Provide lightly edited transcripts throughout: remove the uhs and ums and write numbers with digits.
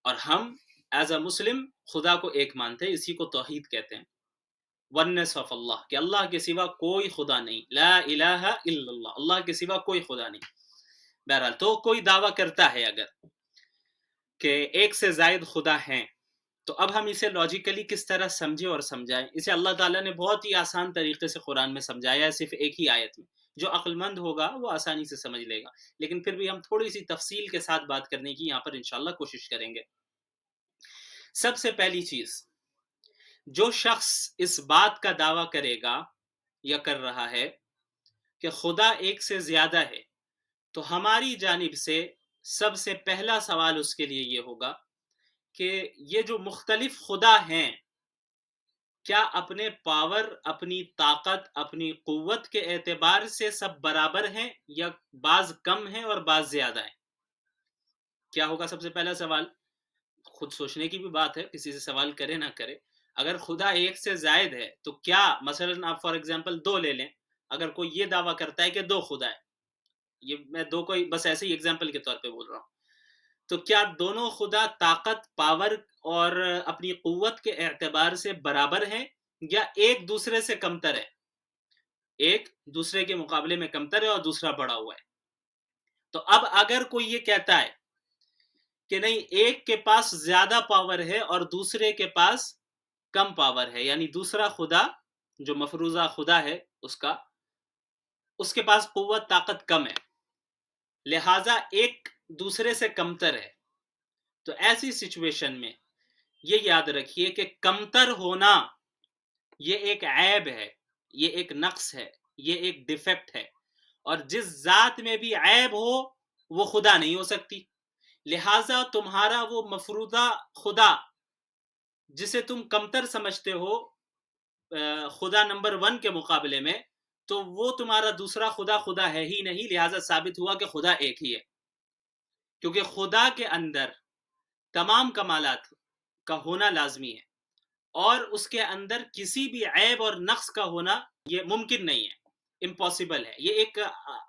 اور ہم as a مسلم خدا کو ایک مانتے ہیں، اسی کو توحید کہتے ہیں، ونس آف اللہ، کہ اللہ کے سوا کوئی خدا نہیں، لا الہ الا اللہ، اللہ کے سوا کوئی خدا نہیں۔ بہرحال تو کوئی دعویٰ کرتا ہے اگر کہ ایک سے زائد خدا ہیں، تو اب ہم اسے لاجیکلی کس طرح سمجھیں اور سمجھائیں؟ اسے اللہ تعالیٰ نے بہت ہی آسان طریقے سے قرآن میں سمجھایا ہے، صرف ایک ہی آیت میں۔ جو عقل مند ہوگا وہ آسانی سے سمجھ لے گا، لیکن پھر بھی ہم تھوڑی سی تفصیل کے ساتھ بات کرنے کی یہاں پر انشاءاللہ کوشش کریں گے۔ سب سے پہلی چیز، جو شخص اس بات کا دعویٰ کرے گا یا کر رہا ہے کہ خدا ایک سے زیادہ ہے، تو ہماری جانب سے سب سے پہلا سوال اس کے لیے یہ ہوگا کہ یہ جو مختلف خدا ہیں، کیا اپنے پاور، اپنی طاقت، اپنی قوت کے اعتبار سے سب برابر ہیں، یا بعض کم ہیں اور بعض زیادہ ہیں؟ کیا ہوگا سب سے پہلا سوال؟ خود سوچنے کی بھی بات ہے، کسی سے سوال کرے نہ کرے۔ اگر خدا ایک سے زائد ہے تو کیا، مثلا آپ فار ایگزامپل دو لے لیں، اگر کوئی یہ دعویٰ کرتا ہے کہ دو خدا ہے، یہ میں دو کو بس ایسے ہی ایگزامپل کے طور پہ بول رہا ہوں، تو کیا دونوں خدا طاقت، پاور اور اپنی قوت کے اعتبار سے برابر ہیں، یا ایک دوسرے سے کمتر ہے؟ ایک دوسرے کے مقابلے میں کمتر ہے اور دوسرا بڑا ہوا ہے۔ تو اب اگر کوئی یہ کہتا ہے کہ نہیں، ایک کے پاس زیادہ پاور ہے اور دوسرے کے پاس کم پاور ہے، یعنی دوسرا خدا جو مفروضہ خدا ہے اس کے پاس قوت، طاقت کم ہے، لہٰذا ایک دوسرے سے کمتر ہے، تو ایسی سچویشن میں یہ یاد رکھیے کہ کمتر ہونا یہ ایک عیب ہے، یہ ایک نقص ہے، یہ ایک ڈیفیکٹ ہے، اور جس ذات میں بھی عیب ہو وہ خدا نہیں ہو سکتی۔ لہٰذا تمہارا وہ مفروضہ خدا جسے تم کمتر سمجھتے ہو خدا نمبر 1 کے مقابلے میں، تو وہ تمہارا دوسرا خدا خدا ہے ہی نہیں، لہٰذا ثابت ہوا کہ خدا ایک ہی ہے، کیونکہ خدا کے اندر تمام کمالات کا ہونا لازمی ہے، اور اس کے اندر کسی بھی عیب اور نقص کا ہونا یہ ممکن نہیں ہے، امپاسبل ہے۔ یہ ایک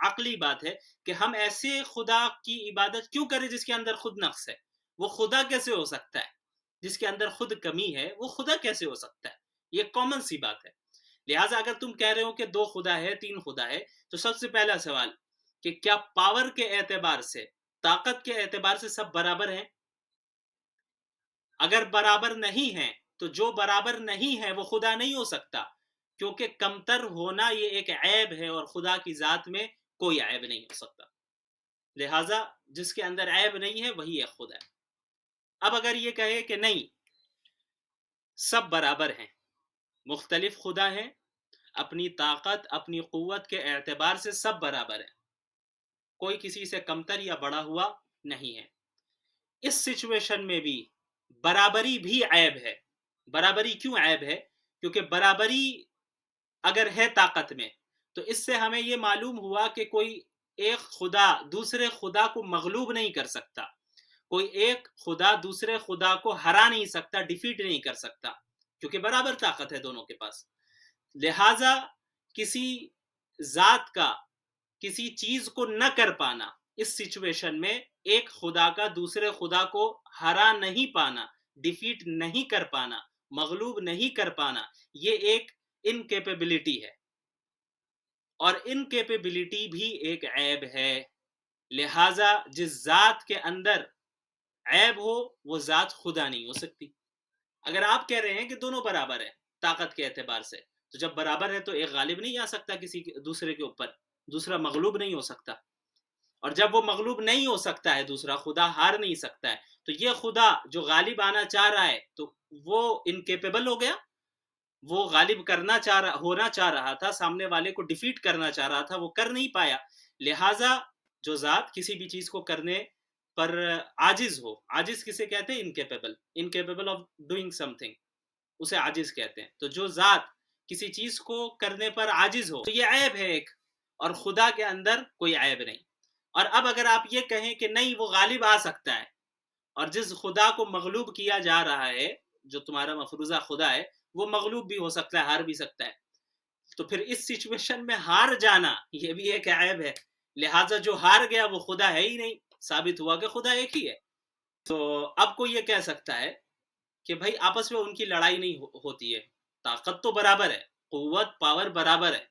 عقلی بات ہے کہ ہم ایسے خدا کی عبادت کیوں کریں جس کے اندر خود نقص ہے؟ وہ خدا کیسے ہو سکتا ہے؟ جس کے اندر خود کمی ہے وہ خدا کیسے ہو سکتا ہے؟ یہ کامن سی بات ہے۔ لہٰذا اگر تم کہہ رہے ہو کہ 2 خدا ہے، 3 خدا ہے، تو سب سے پہلا سوال کہ کیا پاور کے اعتبار سے، طاقت کے اعتبار سے سب برابر ہیں؟ اگر برابر نہیں ہیں تو جو برابر نہیں ہے وہ خدا نہیں ہو سکتا، کیونکہ کمتر ہونا یہ ایک عیب ہے، اور خدا کی ذات میں کوئی عیب نہیں ہو سکتا، لہٰذا جس کے اندر عیب نہیں ہے وہی ایک خدا ہے۔ اب اگر یہ کہے کہ نہیں، سب برابر ہیں، مختلف خدا ہیں، اپنی طاقت، اپنی قوت کے اعتبار سے سب برابر ہیں، کوئی کسی سے کمتر یا بڑا ہوا نہیں ہے، اس سچویشن میں بھی برابری بھی عیب ہے۔ برابری کیوں عیب ہے؟ کیونکہ برابری اگر ہے طاقت میں، تو اس سے ہمیں یہ معلوم ہوا کہ کوئی ایک خدا دوسرے خدا کو مغلوب نہیں کر سکتا، کوئی ایک خدا دوسرے خدا کو ہرا نہیں سکتا، ڈیفیٹ نہیں کر سکتا، کیونکہ برابر طاقت ہے دونوں کے پاس۔ لہٰذا کسی ذات کا کسی چیز کو نہ کر پانا، اس سچویشن میں ایک خدا کا دوسرے خدا کو ہرا نہیں پانا، ڈیفیٹ نہیں کر پانا، مغلوب نہیں کر پانا، یہ ایک انکیپیبلٹی ہے، اور انکیپیبلٹی بھی ایک عیب ہے۔ لہٰذا جس ذات کے اندر عیب ہو وہ ذات خدا نہیں ہو سکتی۔ اگر آپ کہہ رہے ہیں کہ دونوں برابر ہیں طاقت کے اعتبار سے، تو جب برابر ہے تو ایک غالب نہیں آ سکتا کسی دوسرے کے اوپر، دوسرا مغلوب نہیں ہو سکتا، اور جب وہ مغلوب نہیں ہو سکتا ہے، دوسرا خدا ہار نہیں سکتا ہے، تو یہ خدا جو غالب آنا چاہ رہا ہے تو وہ انکیپیبل ہو گیا، وہ غالب ہونا چاہ رہا تھا، سامنے والے کو ڈیفیٹ کرنا چاہ رہا تھا، وہ کر نہیں پایا۔ لہٰذا جو ذات کسی بھی چیز کو کرنے پر عاجز ہو، عاجز کسے کہتے ہیں؟ Incapable of doing some thing, اسے عاجز کہتے ہیں۔ تو جو ذات کسی چیز کو کرنے پر عاجز ہو تو یہ عیب ہے ایک، اور خدا کے اندر کوئی عیب نہیں۔ اور اب اگر آپ یہ کہیں کہ نہیں، وہ غالب آ سکتا ہے، اور جس خدا کو مغلوب کیا جا رہا ہے، جو تمہارا مفروضہ خدا ہے، وہ مغلوب بھی ہو سکتا ہے، ہار بھی سکتا ہے، تو پھر اس سچویشن میں ہار جانا یہ بھی ایک عیب ہے۔ لہٰذا جو ہار گیا وہ خدا ہے ہی نہیں، ثابت ہوا کہ خدا ایک ہی ہے۔ تو اب کوئی یہ کہہ سکتا ہے کہ بھائی آپس میں ان کی لڑائی نہیں ہوتی ہے، طاقت تو برابر ہے، قوت پاور برابر ہے،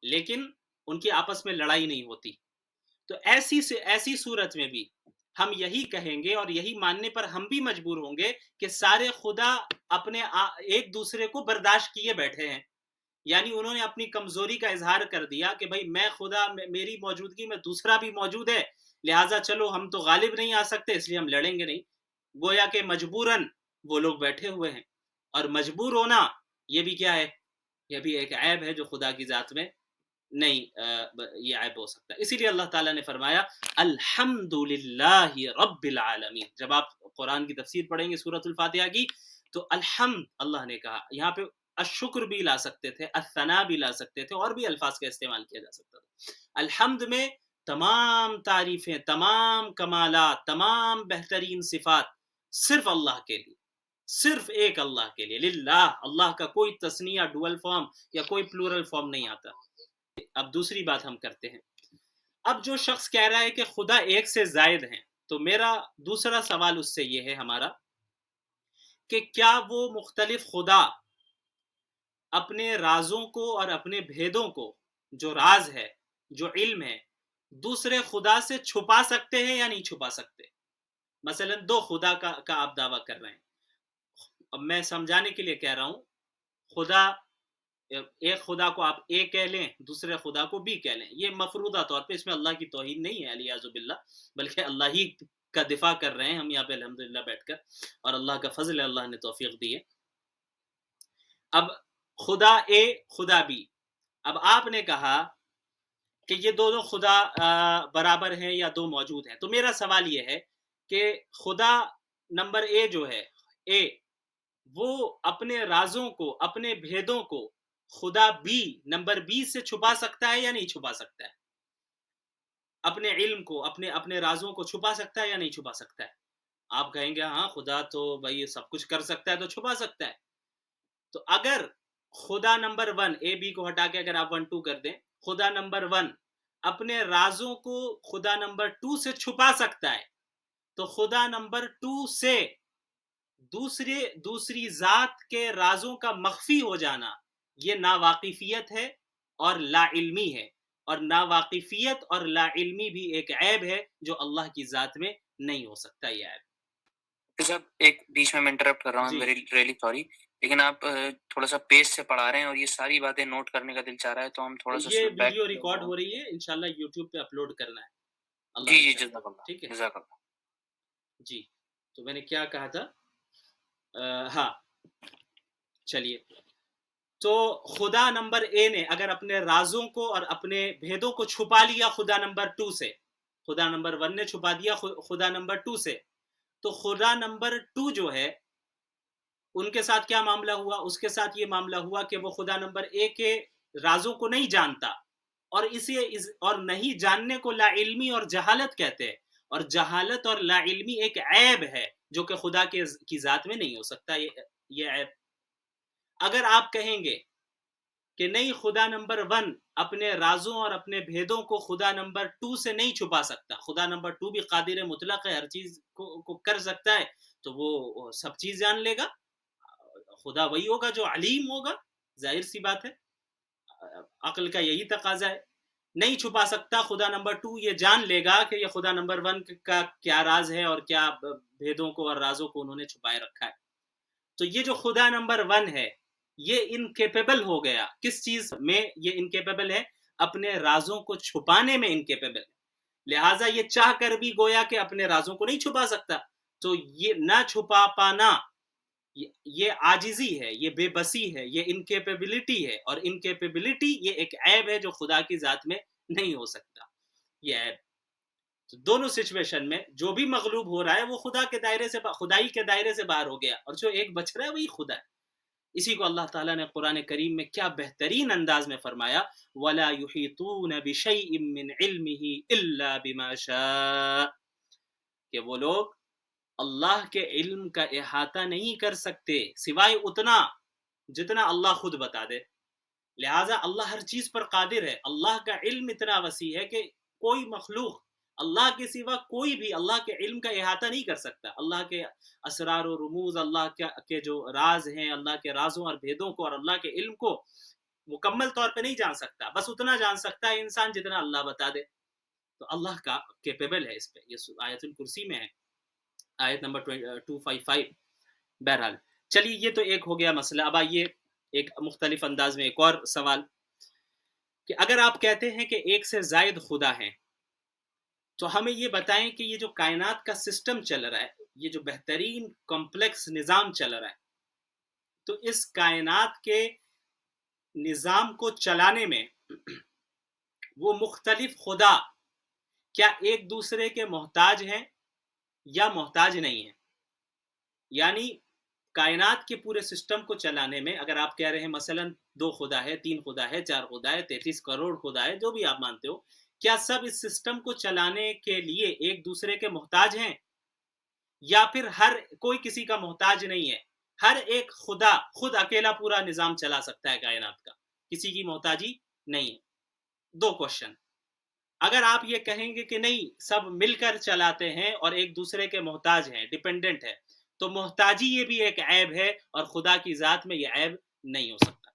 لیکن ان کی آپس میں لڑائی نہیں ہوتی. تو ایسی صورت میں بھی ہم یہی کہیں گے اور یہی ماننے پر ہم بھی مجبور ہوں گے کہ سارے خدا اپنے ایک دوسرے کو برداشت کیے بیٹھے ہیں. یعنی انہوں نے اپنی کمزوری کا اظہار کر دیا کہ بھائی میں خدا، میری موجودگی میں دوسرا بھی موجود ہے، لہٰذا چلو ہم تو غالب نہیں آ سکتے اس لیے ہم لڑیں گے نہیں. گویا کہ مجبوراً وہ لوگ بیٹھے ہوئے ہیں. اور مجبور ہونا یہ بھی کیا ہے؟ یہ بھی ایک عیب ہے جو خدا کی ذات میں نہیں یہ عیب ہو سکتا. اسی لیے اللہ تعالیٰ نے فرمایا الحمدللہ رب العالمین. جب آپ قرآن کی تفسیر پڑھیں گے سورۃ الفاتحہ کی تو الحمد اللہ نے کہا، یہاں پہ الشکر بھی لا سکتے تھے، الثناء بھی لا سکتے تھے، اور بھی الفاظ کا استعمال کیا جا سکتا تھا. الحمد میں تمام تعریفیں، تمام کمالات، تمام بہترین صفات صرف اللہ کے لیے، صرف ایک اللہ کے لیے، للہ. اللہ کا کوئی تثنیہ ڈوئل فارم یا کوئی پلورل فارم نہیں آتا. اب دوسری بات ہم کرتے ہیں. اب جو شخص کہہ رہا ہے کہ خدا ایک سے زائد ہیں، تو میرا دوسرا سوال اس سے یہ ہے ہمارا کہ کیا وہ مختلف خدا اپنے رازوں کو اور اپنے بھیدوں کو، جو راز ہے، جو علم ہے، دوسرے خدا سے چھپا سکتے ہیں یا نہیں چھپا سکتے؟ مثلا دو خدا کا آپ دعویٰ کر رہے ہیں. اب میں سمجھانے کے لیے کہہ رہا ہوں، خدا ایک خدا کو آپ اے کہہ لیں، دوسرے خدا کو بی کہہ لیں، یہ مفروضہ طور پہ اس میں اللہ کی توہین نہیں ہے علیاذ باللہ، بلکہ اللہ ہی کا دفاع کر رہے ہیں ہم یہاں پہ الحمدللہ بیٹھ کر، اور اللہ کا فضل ہے، اللہ نے توفیق دی ہے. اب خدا اے خدا بی، اب آپ نے کہا کہ یہ دونوں خدا برابر ہیں یا دو موجود ہیں. تو میرا سوال یہ ہے کہ خدا نمبر اے جو ہے، اے، وہ اپنے رازوں کو، اپنے بھیدوں کو خدا بی، نمبر بی سے چھپا سکتا ہے یا نہیں چھپا سکتا ہے؟ اپنے علم کو، اپنے رازوں کو چھپا سکتا ہے یا نہیں چھپا سکتا ہے؟ آپ کہیں گے ہاں خدا تو بھائی سب کچھ کر سکتا ہے تو چھپا سکتا ہے. تو اگر خدا نمبر 1 اے بی کو ہٹا کے اگر آپ 1 2 کر دیں، خدا نمبر 1 اپنے رازوں کو خدا نمبر 2 سے چھپا سکتا ہے، تو خدا نمبر 2 سے دوسری ذات کے رازوں کا مخفی ہو جانا یہ ناواقفیت ہے اور لا علمی ہے. اور ناواقفیت اور لا علمی بھی ایک عیب ہے جو اللہ کی ذات میں نہیں ہو سکتا. یہ عیب صاحب ایک بیچ میں انٹرپٹ کر رہا ہوں، ریئلی سوری، لیکن آپ تھوڑا سا پیس سے پڑھا رہے ہیں اور یہ ساری باتیں نوٹ کرنے کا دل چاہ رہا ہے، تو ہم تھوڑا سا یہ ویڈیو ریکارڈ ہو رہی ہے، انشاءاللہ یوٹیوب پہ اپلوڈ کرنا ہے. اللہ جی جزاک اللہ، ٹھیک ہے جزاک اللہ. جی تو میں نے کیا کہا تھا؟ ہاں چلیے، تو خدا نمبر اے نے اگر اپنے رازوں کو اور اپنے بھیدوں کو چھپا لیا خدا نمبر 2 سے، خدا نمبر 1 نے چھپا دیا خدا نمبر 2 سے، تو خدا نمبر 2 جو ہے ان کے ساتھ کیا معاملہ ہوا؟ اس کے ساتھ یہ معاملہ ہوا کہ وہ خدا نمبر اے کے رازوں کو نہیں جانتا، اور اور نہیں جاننے کو لا علمی اور جہالت کہتے ہیں، اور جہالت اور لا علمی ایک عیب ہے جو کہ خدا کی ذات میں نہیں ہو سکتا. یہ عیب اگر آپ کہیں گے کہ نہیں خدا نمبر 1 اپنے رازوں اور اپنے بھیدوں کو خدا نمبر 2 سے نہیں چھپا سکتا، خدا نمبر 2 بھی قادر مطلق ہے، ہر چیز کو کر سکتا ہے، تو وہ سب چیز جان لے گا. خدا وہی ہوگا جو علیم ہوگا، ظاہر سی بات ہے، عقل کا یہی تقاضا ہے. نہیں چھپا سکتا، خدا نمبر 2 یہ جان لے گا کہ یہ خدا نمبر 1 کا کیا راز ہے اور کیا بھیدوں کو اور رازوں کو انہوں نے چھپائے رکھا ہے. تو یہ جو خدا نمبر 1 ہے یہ انکیپیبل ہو گیا. کس چیز میں یہ انکیپیبل ہے؟ اپنے رازوں کو چھپانے میں انکیپیبل ہے. لہٰذا یہ چاہ کر بھی گویا کہ اپنے رازوں کو نہیں چھپا سکتا. تو یہ نہ چھپا پانا یہ عاجزی ہے، یہ بے بسی ہے، یہ انکیپیبلٹی ہے، اور انکیپیبلٹی یہ ایک عیب ہے جو خدا کی ذات میں نہیں ہو سکتا. یہ عیب تو دونوں سچویشن میں جو بھی مغلوب ہو رہا ہے وہ خدا کے دائرے سے، خدائی کے دائرے سے باہر ہو گیا، اور جو ایک بچ رہا ہے وہی خدا ہے. اسی کو اللہ تعالیٰ نے قرآن کریم میں کیا بہترین انداز میں فرمایا، وَلَا يُحِيطُونَ بِشَيْءٍ مِّنْ عِلْمِهِ إِلَّا بِمَا شَاءَ، کہ وہ لوگ اللہ کے علم کا احاطہ نہیں کر سکتے سوائے اتنا جتنا اللہ خود بتا دے. لہٰذا اللہ ہر چیز پر قادر ہے. اللہ کا علم اتنا وسیع ہے کہ کوئی مخلوق اللہ کے سوا کوئی بھی اللہ کے علم کا احاطہ نہیں کر سکتا. اللہ کے اسرار و رموز، اللہ کے جو راز ہیں، اللہ کے رازوں اور بھیدوں کو اور اللہ کے علم کو مکمل طور پہ نہیں جان سکتا. بس اتنا جان سکتا ہے انسان جتنا اللہ بتا دے. تو اللہ کا کیپیبل ہے اس پہ. یہ آیت الکرسی میں ہے، آیت نمبر 255. بہرحال چلیے یہ تو ایک ہو گیا مسئلہ. اب آئیے ایک مختلف انداز میں ایک اور سوال کہ اگر آپ کہتے ہیں کہ ایک سے زائد خدا ہیں تو ہمیں یہ بتائیں کہ یہ جو کائنات کا سسٹم چل رہا ہے، یہ جو بہترین کمپلیکس نظام چل رہا ہے، تو اس کائنات کے نظام کو چلانے میں وہ مختلف خدا کیا ایک دوسرے کے محتاج ہیں یا محتاج نہیں ہیں؟ یعنی کائنات کے پورے سسٹم کو چلانے میں اگر آپ کہہ رہے ہیں مثلا 2 خدا ہے، 3 خدا ہے، 4 خدا ہے، 33 کروڑ خدا ہے، جو بھی آپ مانتے ہو، کیا سب اس سسٹم کو چلانے کے لیے ایک دوسرے کے محتاج ہیں یا پھر ہر کوئی کسی کا محتاج نہیں ہے؟ ہر ایک خدا خود اکیلا پورا نظام چلا سکتا ہے کائنات کا، کسی کی محتاجی نہیں ہے. 2 کوشچن. اگر آپ یہ کہیں گے کہ نہیں سب مل کر چلاتے ہیں اور ایک دوسرے کے محتاج ہیں، ڈیپینڈنٹ ہے، تو محتاجی یہ بھی ایک عیب ہے اور خدا کی ذات میں یہ عیب نہیں ہو سکتا.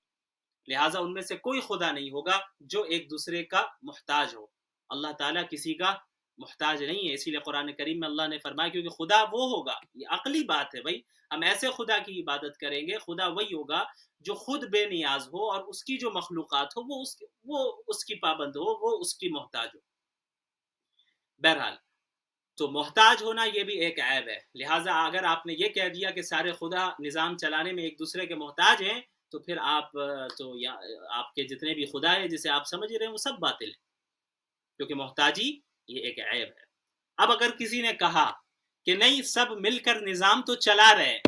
لہٰذا ان میں سے کوئی خدا نہیں ہوگا جو ایک دوسرے کا محتاج ہو. اللہ تعالیٰ کسی کا محتاج نہیں ہے. اسی لیے قرآن کریم میں اللہ نے فرمایا کیونکہ خدا وہ ہوگا، یہ عقلی بات ہے بھائی، ہم ایسے خدا کی عبادت کریں گے، خدا وہی ہوگا جو خود بے نیاز ہو اور اس کی جو مخلوقات ہو وہ اس کی پابند ہو، وہ اس کی محتاج ہو. بہرحال تو محتاج ہونا یہ بھی ایک عیب ہے. لہٰذا اگر آپ نے یہ کہہ دیا کہ سارے خدا نظام چلانے میں ایک دوسرے کے محتاج ہیں تو پھر آپ کے جتنے بھی خدا ہیں جسے آپ سمجھ رہے ہیں وہ سب باطل ہیں، کیونکہ محتاجی یہ ایک عیب ہے. اب اگر کسی نے کہا کہ نہیں سب مل کر نظام تو چلا رہے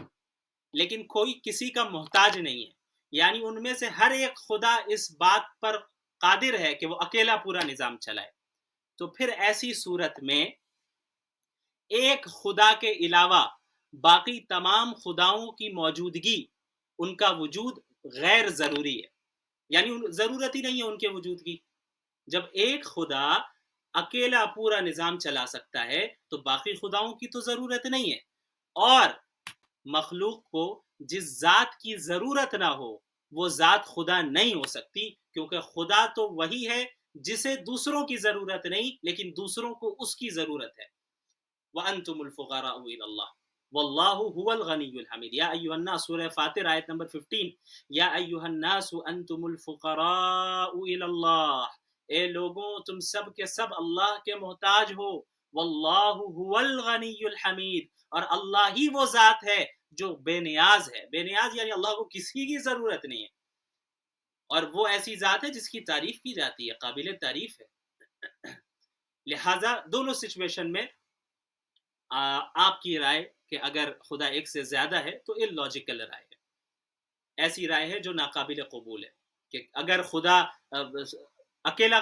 لیکن کوئی کسی کا محتاج نہیں ہے، یعنی ان میں سے ہر ایک خدا اس بات پر قادر ہے کہ وہ اکیلا پورا نظام چلائے، تو پھر ایسی صورت میں ایک خدا کے علاوہ باقی تمام خداؤں کی موجودگی، ان کا وجود غیر ضروری ہے. یعنی ضرورت ہی نہیں ہے ان کے وجود کی. جب ایک خدا اکیلا پورا نظام چلا سکتا ہے تو باقی خداؤں کی تو ضرورت نہیں ہے. اور مخلوق کو جس ذات کی ضرورت نہ ہو وہ ذات خدا نہیں ہو سکتی، کیونکہ خدا تو وہی ہے جسے دوسروں کی ضرورت نہیں لیکن دوسروں کو اس کی ضرورت ہے. وَأَنْتُمُ الْفُقَرَاءُ إِلَى اللَّهِ وَاللَّهُ هُوَ الْغَنِيُّ الْحَمِيدُ. یا ایھا الناس، سورہ فاطر آیت نمبر 15. یا ایھا الناس انتم الفقراء إِلَى اللَّهِ، اے لوگوں تم سب کے سب اللہ کے محتاج ہو. واللہ هو الغنی الحمید، اور اللہ ہی وہ ذات ہے جو بے نیاز ہے. بے نیاز یعنی اللہ کو کسی کی ضرورت نہیں ہے، اور وہ ایسی ذات ہے جس کی تعریف کی جاتی ہے، قابل تعریف ہے. لہٰذا دونوں سچویشن میں آپ کی رائے کہ اگر خدا ایک سے زیادہ ہے تو اللاجیکل رائے ہے، ایسی رائے ہے جو ناقابل قبول ہے کہ اگر خدا اکیلا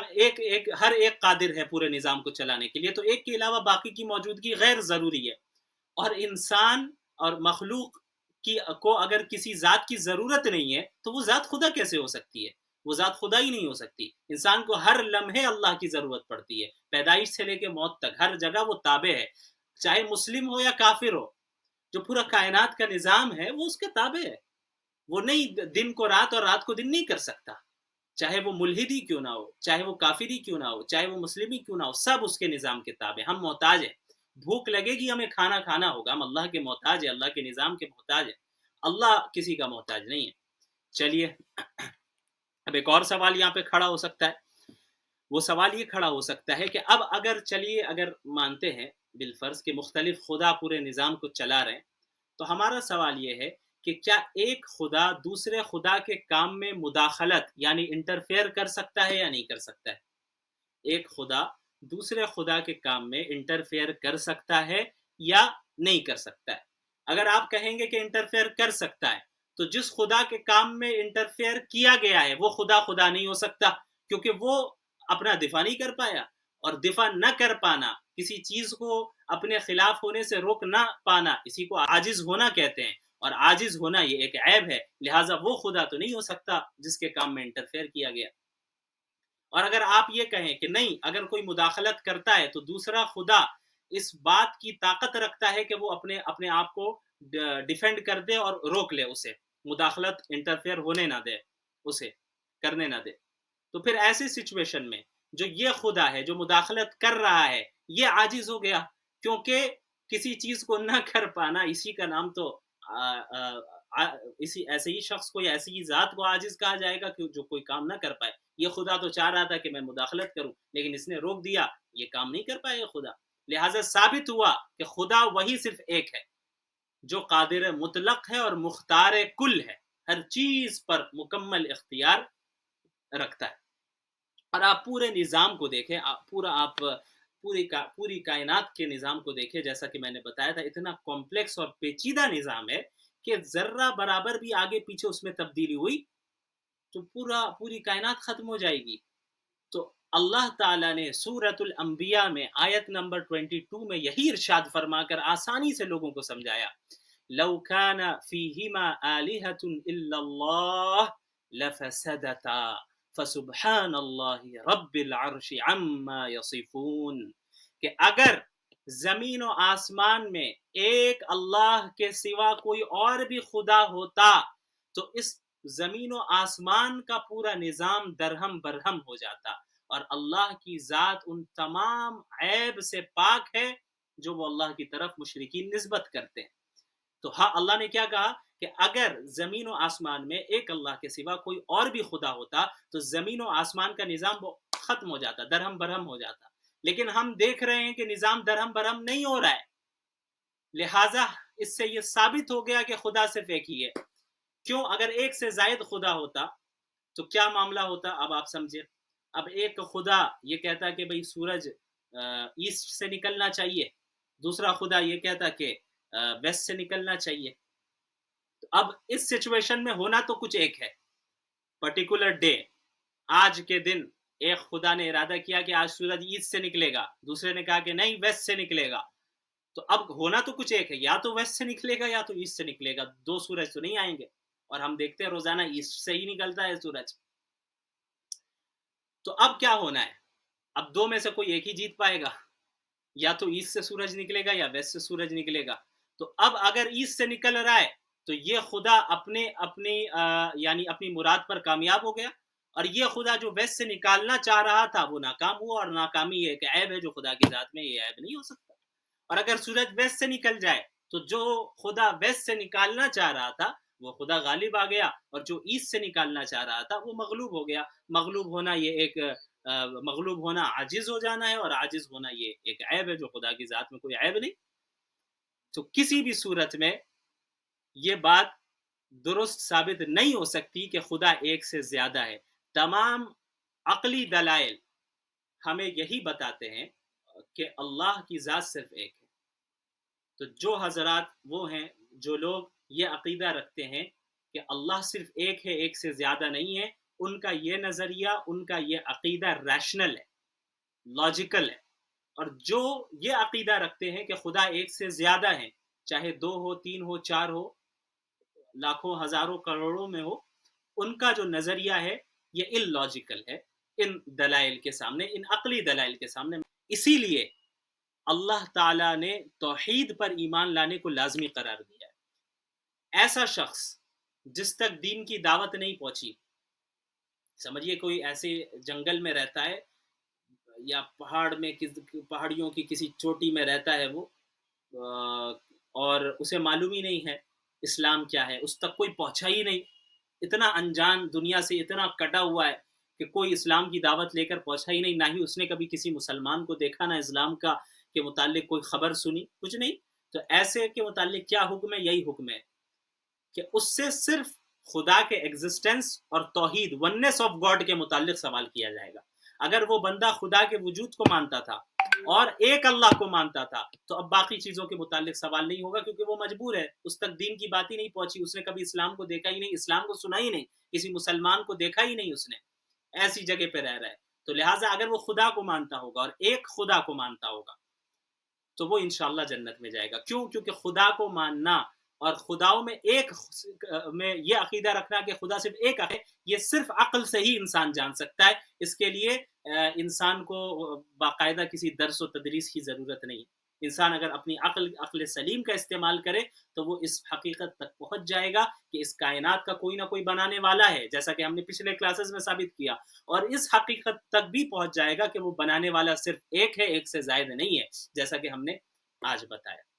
ہر ایک قادر ہے پورے نظام کو چلانے کے لیے تو ایک کے علاوہ باقی کی موجودگی غیر ضروری ہے. اور انسان اور مخلوق کو اگر کسی ذات کی ضرورت نہیں ہے تو وہ ذات خدا کیسے ہو سکتی ہے؟ وہ ذات خدا ہی نہیں ہو سکتی. انسان کو ہر لمحے اللہ کی ضرورت پڑتی ہے، پیدائش سے لے کے موت تک ہر جگہ وہ تابع ہے، چاہے مسلم ہو یا کافر ہو. جو پورا کائنات کا نظام ہے وہ اس کے تابع ہے. وہ نہیں دن کو رات اور رات کو دن نہیں کر سکتا، چاہے وہ ملحد ہی کیوں نہ ہو، چاہے وہ کافر ہی کیوں نہ ہو، چاہے وہ مسلم ہی کیوں نہ ہو، سب اس کے نظام کے تابع. ہم محتاج ہیں، بھوک لگے گی ہمیں کھانا کھانا ہوگا، ہم اللہ کے محتاج ہیں، اللہ کے نظام کے محتاج ہیں. اللہ کسی کا محتاج نہیں ہے. چلیے اب ایک اور سوال یہاں پہ کھڑا ہو سکتا ہے. وہ سوال یہ کھڑا ہو سکتا ہے کہ اب اگر مانتے ہیں بالفرض کہ مختلف خدا پورے نظام کو چلا رہے ہیں، تو ہمارا سوال یہ ہے کہ کیا ایک خدا دوسرے خدا کے کام میں مداخلت یعنی انٹرفیئر کر سکتا ہے یا نہیں کر سکتا ہے؟ ایک خدا دوسرے خدا کے کام میں انٹرفیئر کر سکتا ہے یا نہیں کر سکتا ہے؟ اگر آپ کہیں گے کہ انٹرفیئر کر سکتا ہے تو جس خدا کے کام میں انٹرفیئر کیا گیا ہے وہ خدا نہیں ہو سکتا، کیونکہ وہ اپنا دفاع نہیں کر پایا، اور دفاع نہ کر پانا، کسی چیز کو اپنے خلاف ہونے سے روک نہ پانا، اسی کو عاجز ہونا کہتے ہیں، اور عاجز ہونا یہ ایک عیب ہے. لہٰذا وہ خدا تو نہیں ہو سکتا جس کے کام میں انٹرفیئر کیا گیا. اور اگر آپ یہ کہیں کہ نہیں، اگر کوئی مداخلت کرتا ہے تو دوسرا خدا اس بات کی طاقت رکھتا ہے کہ وہ اپنے آپ کو ڈیفینڈ کر دے اور روک لے، اسے مداخلت انٹرفیئر ہونے نہ دے، اسے کرنے نہ دے، تو پھر ایسی سچویشن میں جو یہ خدا ہے جو مداخلت کر رہا ہے یہ عاجز ہو گیا، کیونکہ کسی چیز کو نہ کر پانا اسی کا نام تو اسی ایسے ہی شخص کو یا ایسی ہی ذات کو عاجز کہا جائے گا کہ جو کوئی کام نہ کر پائے۔ یہ خدا تو چاہ رہا تھا کہ میں مداخلت کروں لیکن اس نے روک دیا، یہ کام نہیں کر پایا یہ خدا، لہٰذا ثابت ہوا کہ خدا وہی صرف ایک ہے جو قادر مطلق ہے اور مختار کل ہے، ہر چیز پر مکمل اختیار رکھتا ہے۔ اور آپ پورے نظام کو دیکھیں، پوری کائنات کے نظام کو دیکھیں، جیسا کہ میں نے بتایا تھا اتنا کمپلیکس اور پیچیدہ نظام ہے کہ ذرہ برابر بھی آگے پیچھے اس میں تبدیلی ہوئی تو پوری کائنات ختم ہو جائے گی۔ تو اللہ تعالیٰ نے سورۃ الانبیاء میں آیت نمبر 22 میں یہی ارشاد فرما کر آسانی سے لوگوں کو سمجھایا، لو کان فیہما آلہۃ الا اللہ لفسدتا فسبحان اللہ رب العرش عما یصفون، کہ اگر زمین و آسمان میں ایک اللہ کے سوا کوئی اور بھی خدا ہوتا تو اس زمین و آسمان کا پورا نظام درہم برہم ہو جاتا، اور اللہ کی ذات ان تمام عیب سے پاک ہے جو وہ اللہ کی طرف مشرکین نسبت کرتے ہیں۔ تو ہاں اللہ نے کیا کہا کہ اگر زمین و آسمان میں ایک اللہ کے سوا کوئی اور بھی خدا ہوتا تو زمین و آسمان کا نظام ختم ہو جاتا، درہم برہم ہو جاتا، لیکن ہم دیکھ رہے ہیں کہ نظام درہم برہم نہیں ہو رہا ہے، لہٰذا اس سے یہ ثابت ہو گیا کہ خدا صرف ایک ہی ہے۔ کیوں؟ اگر ایک سے زائد خدا ہوتا تو کیا معاملہ ہوتا؟ اب آپ سمجھے، اب ایک خدا یہ کہتا کہ بھئی سورج ایسٹ سے نکلنا چاہیے، دوسرا خدا یہ کہتا کہ ویسٹ سے نکلنا چاہیے، تو اب اس سچویشن میں ہونا تو کچھ ایک ہے، پرٹیکولر ڈے، آج کے دن ایک خدا نے ارادہ کیا کہ آج سورج ایسٹ سے نکلے گا، دوسرے نے کہا کہ نہیں ویسٹ سے نکلے گا، تو اب ہونا تو کچھ ایک ہے، یا تو ویسٹ سے نکلے گا یا تو ایسٹ سے نکلے گا، دو سورج تو نہیں آئیں گے، اور ہم دیکھتے ہیں روزانہ ایسٹ سے ہی نکلتا ہے سورج۔ تو اب کیا ہونا ہے؟ اب دو میں سے کوئی ایک ہی جیت پائے گا، یا تو ایسٹ سے سورج نکلے گا یا ویسٹ سے سورج نکلے گا۔ تو اب اگر ایسٹ سے نکل رہا ہے تو یہ خدا یعنی اپنی مراد پر کامیاب ہو گیا، اور یہ خدا جو ویسٹ سے نکالنا چاہ رہا تھا وہ ناکام ہوا، اور ناکامی ایک عیب ہے جو خدا کی ذات میں یہ عیب نہیں ہو سکتا۔ اور اگر سورج ویسٹ سے نکل جائے تو جو خدا ویسٹ سے نکالنا چاہ رہا تھا وہ خدا غالب آ گیا، اور جو ایسٹ سے نکالنا چاہ رہا تھا وہ مغلوب ہو گیا۔ مغلوب ہونا یہ ایک مغلوب ہونا عاجز ہو جانا ہے، اور عاجز ہونا یہ ایک عیب ہے جو خدا کی ذات میں کوئی عیب نہیں۔ تو کسی بھی صورت میں یہ بات درست ثابت نہیں ہو سکتی کہ خدا ایک سے زیادہ ہے۔ تمام عقلی دلائل ہمیں یہی بتاتے ہیں کہ اللہ کی ذات صرف ایک ہے۔ تو جو حضرات وہ ہیں جو لوگ یہ عقیدہ رکھتے ہیں کہ اللہ صرف ایک ہے، ایک سے زیادہ نہیں ہے، ان کا یہ نظریہ، ان کا یہ عقیدہ ریشنل ہے، لاجیکل ہے۔ اور جو یہ عقیدہ رکھتے ہیں کہ خدا ایک سے زیادہ ہے، چاہے دو ہو، تین ہو، چار ہو، لاکھوں، ہزاروں، کروڑوں میں ہو، ان کا جو نظریہ ہے یہ اللاجیکل ہے ان دلائل کے سامنے، ان عقلی دلائل کے سامنے۔ اسی لیے اللہ تعالیٰ نے توحید پر ایمان لانے کو لازمی قرار دیا ہے۔ ایسا شخص جس تک دین کی دعوت نہیں پہنچی، سمجھیے کوئی ایسے جنگل میں رہتا ہے یا پہاڑیوں کی کسی چوٹی میں رہتا ہے وہ، اور اسے معلوم ہی نہیں ہے اسلام کیا ہے، اس تک کوئی پہنچا ہی نہیں، اتنا انجان، دنیا سے اتنا کٹا ہوا ہے کہ کوئی اسلام کی دعوت لے کر پہنچا ہی نہیں، نہ ہی اس نے کبھی کسی مسلمان کو دیکھا، نہ اسلام کا کے متعلق کوئی خبر سنی، کچھ نہیں۔ تو ایسے کے متعلق کیا حکم ہے؟ یہی حکم ہے کہ اس سے صرف خدا کے ایگزسٹنس اور توحید، وننس آف گاڈ کے متعلق سوال کیا جائے گا۔ اگر وہ بندہ خدا کے وجود کو مانتا تھا اور ایک اللہ کو مانتا تھا تو اب باقی چیزوں کے متعلق سوال نہیں ہوگا، کیونکہ وہ مجبور ہے، اس تک دین کی بات ہی نہیں پہنچی، اس نے کبھی اسلام کو دیکھا ہی نہیں، اسلام کو سنا ہی نہیں، کسی مسلمان کو دیکھا ہی نہیں، اس نے ایسی جگہ پہ رہ رہا ہے۔ تو لہٰذا اگر وہ خدا کو مانتا ہوگا اور ایک خدا کو مانتا ہوگا تو وہ انشاءاللہ جنت میں جائے گا۔ کیوں؟ کیونکہ خدا کو ماننا اور خداؤں میں ایک میں یہ عقیدہ رکھنا کہ خدا صرف ایک ہے، یہ صرف عقل سے ہی انسان جان سکتا ہے. اس کے لیے انسان کو باقاعدہ کسی درس و تدریس کی ضرورت نہیں. انسان اگر اپنی عقل سلیم کا استعمال کرے تو وہ اس حقیقت تک پہنچ جائے گا کہ اس کائنات کا کوئی نہ کوئی بنانے والا ہے، جیسا کہ ہم نے پچھلے کلاسز میں ثابت کیا، اور اس حقیقت تک بھی پہنچ جائے گا کہ وہ بنانے والا صرف ایک ہے، ایک سے زائد نہیں ہے، جیسا کہ ہم نے آج بتایا.